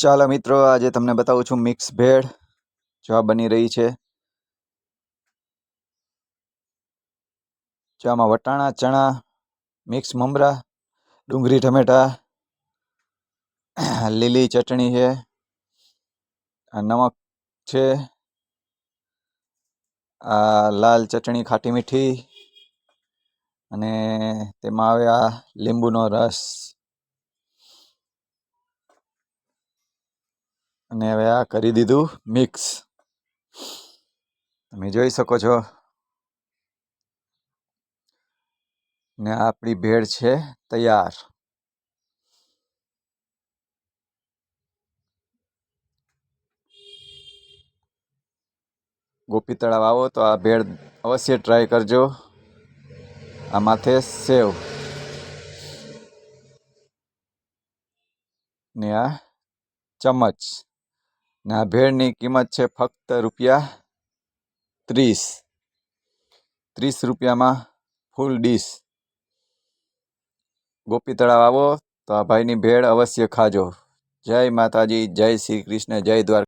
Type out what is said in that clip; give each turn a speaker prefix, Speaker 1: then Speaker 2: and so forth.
Speaker 1: ચાલો મિત્રો, આજે તમને બતાવું છું મિક્સ ભેળ જો આ બની રહી છે. જો આમાં વટાણા, ચણા, મિક્સ મમરા, ડુંગળી, ટમેટા, લીલી ચટણી છે, આ નમક છે, આ લાલ ચટણી ખાટી મીઠી, અને તેમાં આવે આ લીંબુનો રસ. અને હવે આ કરી દીધું મિક્સ. તમે જોઈ શકો છો. ને આપણી ભેળ છે તૈયાર. ગોપી તળાવ આવો તો આ ભેળ અવશ્ય ટ્રાય કરજો. આ માથે સેવ ને આ ચમચ. ને આ ભેળની કિંમત છે ફક્ત ₹30. 30 રૂપિયામાં ફૂલ ડીશ. ગોપી તળાવ આવો તો આ ભાઈની ભેળ અવશ્ય ખાજો. જય માતાજી, જય શ્રી કૃષ્ણ, જય દ્વારકા.